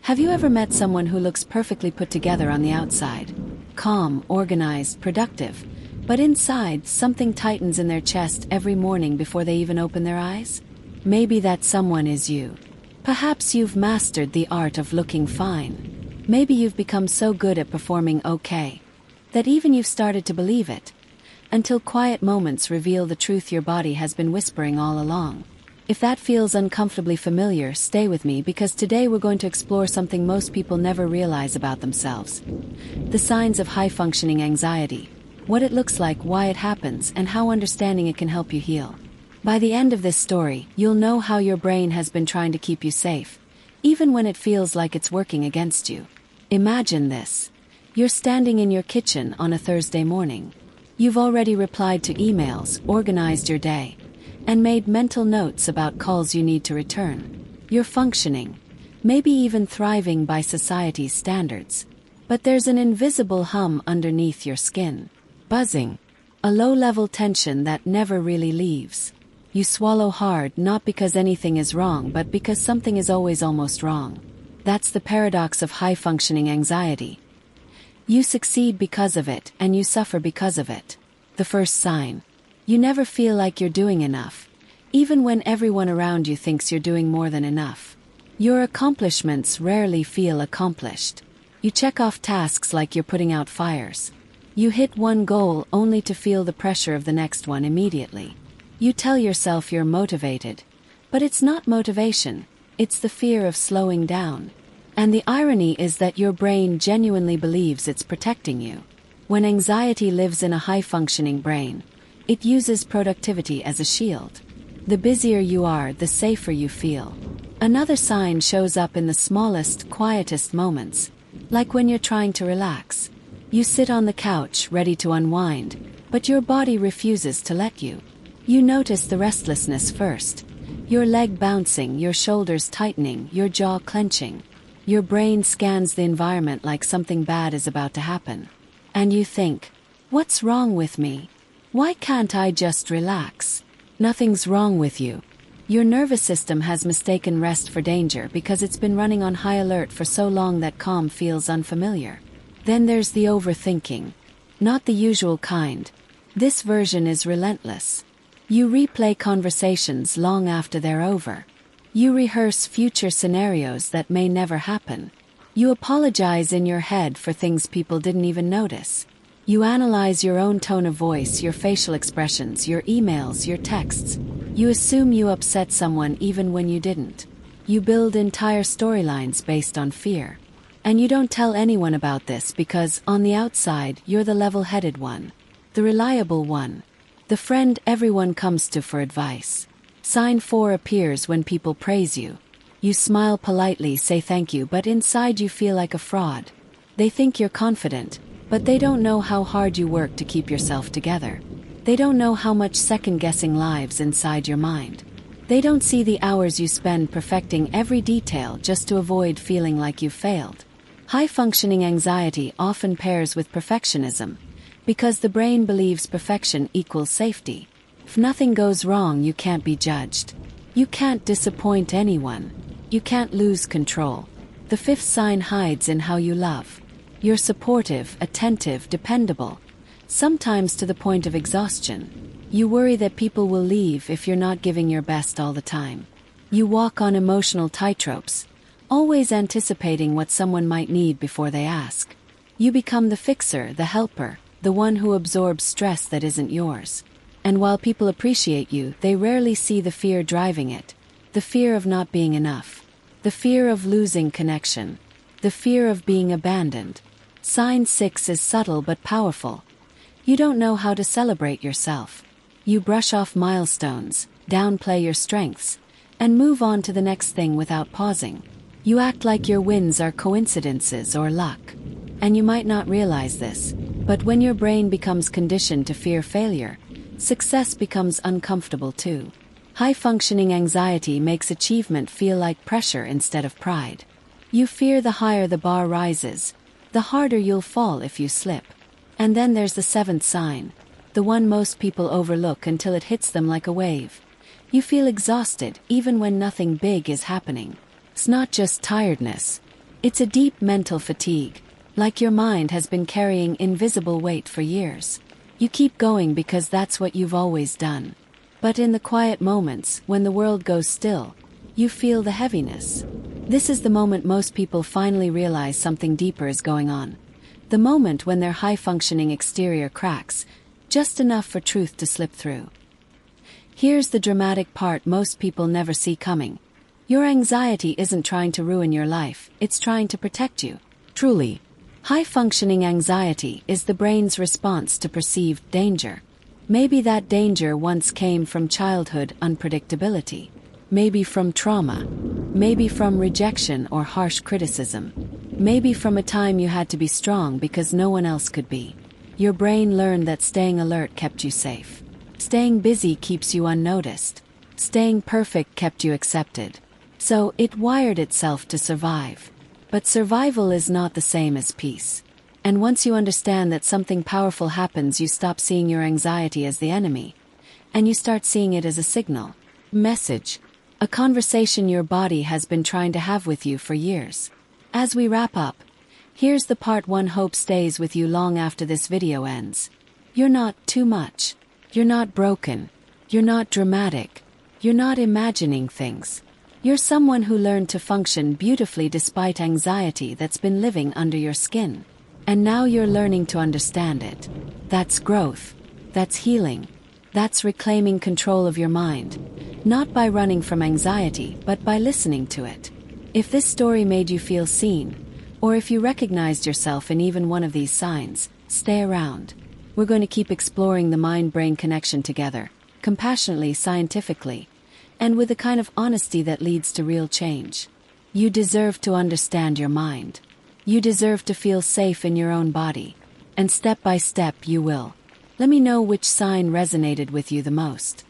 Have you ever met someone who looks perfectly put together on the outside? Calm, organized, productive. But inside, something tightens in their chest every morning before they even open their eyes? Maybe that someone is you. Perhaps you've mastered the art of looking fine. Maybe you've become so good at performing okay that even you've started to believe it, until quiet moments reveal the truth your body has been whispering all along. If that feels uncomfortably familiar, stay with me, because today we're going to explore something most people never realize about themselves. The signs of high-functioning anxiety, what it looks like, why it happens, and how understanding it can help you heal. By the end of this story, you'll know how your brain has been trying to keep you safe, even when it feels like it's working against you. Imagine this. You're standing in your kitchen on a Thursday morning. You've already replied to emails, organized your day, and made mental notes about calls you need to return. You're functioning, maybe even thriving by society's standards. But there's an invisible hum underneath your skin. Buzzing. A low-level tension that never really leaves. You swallow hard, not because anything is wrong, but because something is always almost wrong. That's the paradox of high-functioning anxiety. You succeed because of it, and you suffer because of it. The first sign. You never feel like you're doing enough, even when everyone around you thinks you're doing more than enough. Your accomplishments rarely feel accomplished. You check off tasks like you're putting out fires. You hit one goal only to feel the pressure of the next one immediately. You tell yourself you're motivated, but it's not motivation, it's the fear of slowing down. And the irony is that your brain genuinely believes it's protecting you. When anxiety lives in a high-functioning brain, it uses productivity as a shield. The busier you are, the safer you feel. Another sign shows up in the smallest, quietest moments, like when you're trying to relax. You sit on the couch, ready to unwind, but your body refuses to let you. You notice the restlessness first. Your leg bouncing, your shoulders tightening, your jaw clenching. Your brain scans the environment like something bad is about to happen. And you think, what's wrong with me? Why can't I just relax? Nothing's wrong with you. Your nervous system has mistaken rest for danger because it's been running on high alert for so long that calm feels unfamiliar. Then there's the overthinking. Not the usual kind. This version is relentless. You replay conversations long after they're over. You rehearse future scenarios that may never happen. You apologize in your head for things people didn't even notice. You analyze your own tone of voice, your facial expressions, your emails, your texts. You assume you upset someone even when you didn't. You build entire storylines based on fear. And you don't tell anyone about this because, on the outside, you're the level-headed one, the reliable one, the friend everyone comes to for advice. Sign 4 appears when people praise you. You smile politely, say thank you, but inside you feel like a fraud. They think you're confident, but they don't know how hard you work to keep yourself together. They don't know how much second-guessing lives inside your mind. They don't see the hours you spend perfecting every detail just to avoid feeling like you've failed. High-functioning anxiety often pairs with perfectionism, because the brain believes perfection equals safety. If nothing goes wrong, you can't be judged. You can't disappoint anyone. You can't lose control. The 5th sign hides in how you love. You're supportive, attentive, dependable, sometimes to the point of exhaustion. You worry that people will leave if you're not giving your best all the time. You walk on emotional tightropes, always anticipating what someone might need before they ask. You become the fixer, the helper, the one who absorbs stress that isn't yours. And while people appreciate you, they rarely see the fear driving it. The fear of not being enough. The fear of losing connection. The fear of being abandoned. Sign 6 is subtle but powerful. You don't know how to celebrate yourself. You brush off milestones, downplay your strengths, and move on to the next thing without pausing. You act like your wins are coincidences or luck. And you might not realize this, but when your brain becomes conditioned to fear failure, success becomes uncomfortable too. High-functioning anxiety makes achievement feel like pressure instead of pride. You fear the higher the bar rises, the harder you'll fall if you slip. And then there's the 7th sign, the one most people overlook until it hits them like a wave. You feel exhausted even when nothing big is happening. It's not just tiredness. It's a deep mental fatigue, like your mind has been carrying invisible weight for years. You keep going because that's what you've always done. But in the quiet moments, when the world goes still, you feel the heaviness. This is the moment most people finally realize something deeper is going on. The moment when their high-functioning exterior cracks, just enough for truth to slip through. Here's the dramatic part most people never see coming. Your anxiety isn't trying to ruin your life, it's trying to protect you. Truly, high-functioning anxiety is the brain's response to perceived danger. Maybe that danger once came from childhood unpredictability. Maybe from trauma. Maybe from rejection or harsh criticism. Maybe from a time you had to be strong because no one else could be. Your brain learned that staying alert kept you safe. Staying busy keeps you unnoticed. Staying perfect kept you accepted. So it wired itself to survive. But survival is not the same as peace. And once you understand that something powerful happens, you stop seeing your anxiety as the enemy. And you start seeing it as a signal. Message. A conversation your body has been trying to have with you for years. As we wrap up, here's the part one hope stays with you long after this video ends. You're not too much. You're not broken. You're not dramatic. You're not imagining things. You're someone who learned to function beautifully despite anxiety that's been living under your skin. And now you're learning to understand it. That's growth. That's healing. That's reclaiming control of your mind. Not by running from anxiety, but by listening to it. If this story made you feel seen, or if you recognized yourself in even one of these signs, stay around. We're going to keep exploring the mind-brain connection together, compassionately, scientifically, and with the kind of honesty that leads to real change. You deserve to understand your mind. You deserve to feel safe in your own body. And step by step you will. Let me know which sign resonated with you the most.